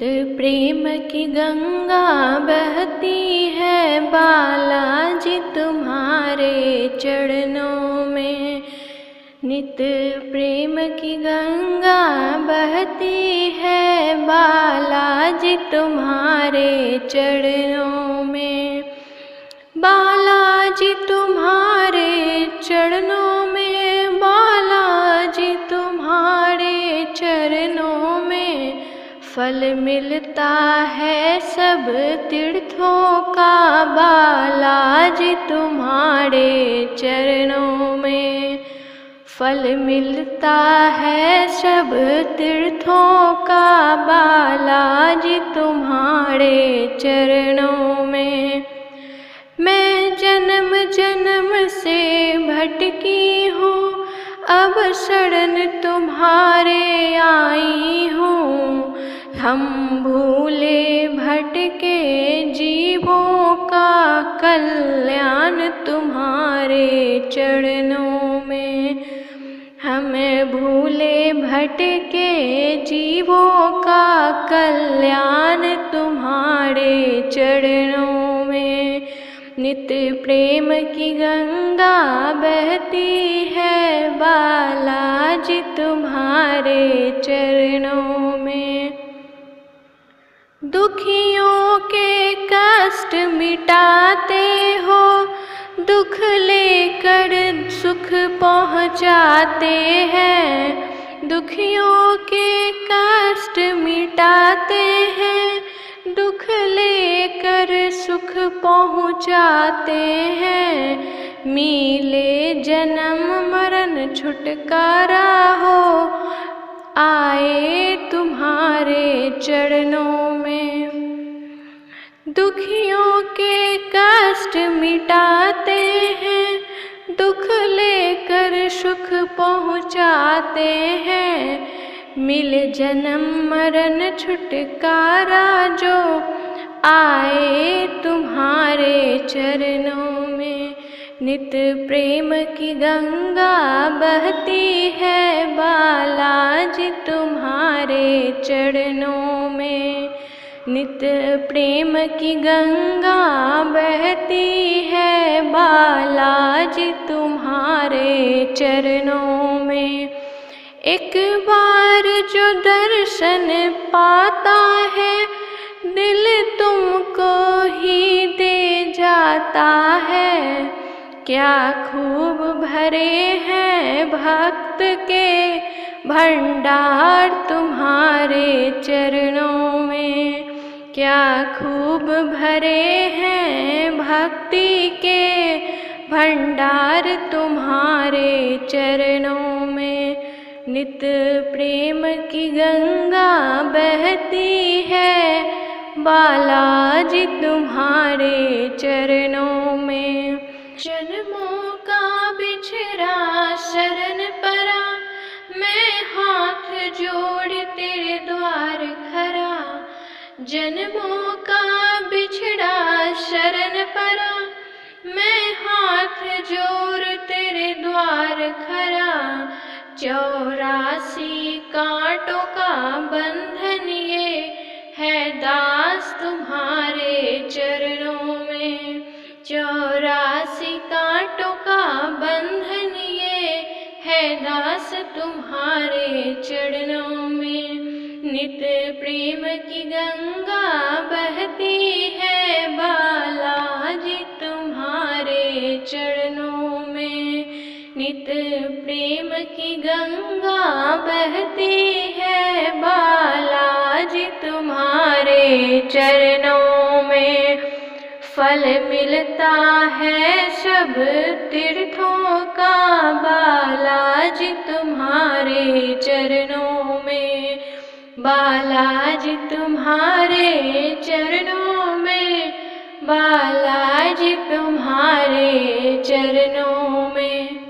प्रेम की गंगा बहती है बालाजी तुम्हारे चरणों में। नित प्रेम की गंगा बहती है बालाजी तुम्हारे चरणों में। बालाजी तुम्हारे चरणों में, बालाजी तुम्हारे चरणों में फल मिलता है सब तीर्थों का। बालाजी तुम्हारे चरणों में फल मिलता है सब तीर्थों का। बालाजी तुम्हारे चरणों में मैं जन्म जन्म से भटकी हूँ, अब शरण तुम्हारे आई हूँ। हम भूले भटके जीवों का कल्याण तुम्हारे चरणों में। हमें भूले भटके जीवों का कल्याण तुम्हारे चरणों में। नित प्रेम की गंगा बहती है बालाजी तुम्हारे चरणों में। दुखियों के कष्ट मिटाते हो, दुख लेकर सुख पहुँचाते हैं। दुखियों के कष्ट मिटाते हैं, दुख लेकर सुख पहुँचाते हैं। मिले जन्म मरण छुटकारा हो, आए तुम्हारे चरणों में। दुखियों के कष्ट मिटाते हैं, दुख लेकर सुख पहुँचाते हैं। मिल जन्म मरण छुटकारा जो, आए तुम्हारे चरणों में। नित प्रेम की गंगा बहती है बालाजी तुम्हारे चरणों में। नित प्रेम की गंगा बहती है बालाजी तुम्हारे चरणों में। एक बार जो दर्शन पाता है, दिल तुमको ही दे जाता है। क्या खूब भरे हैं भक्त के भंडार तुम्हारे चरणों में। क्या खूब भरे हैं भक्ति के भंडार तुम्हारे चरणों में। नित प्रेम की गंगा बहती है बालाजी तुम्हारे चरणों में। जन्मों का बिछड़ा शरण परा, मैं हाथ जोड़ तेरे द्वार खड़ा। जन्मों का बिछड़ा शरण परा, मैं हाथ जोड़ तेरे द्वार खड़ा। 84 कांटों का बंधन ये है दास तुम्हारे चरणों में। 84 कांटों का बंधन ये है दास तुम्हारे चरणों में। नित प्रेम की गंगा बहती है बालाजी तुम्हारे चरणों में। नित प्रेम की गंगा बहती है बालाजी तुम्हारे चरणों में। फल मिलता है सब तीर्थों का बालाजी तुम्हारे चरणों में। बालाजी तुम्हारे चरणों में, बालाजी तुम्हारे चरणों में।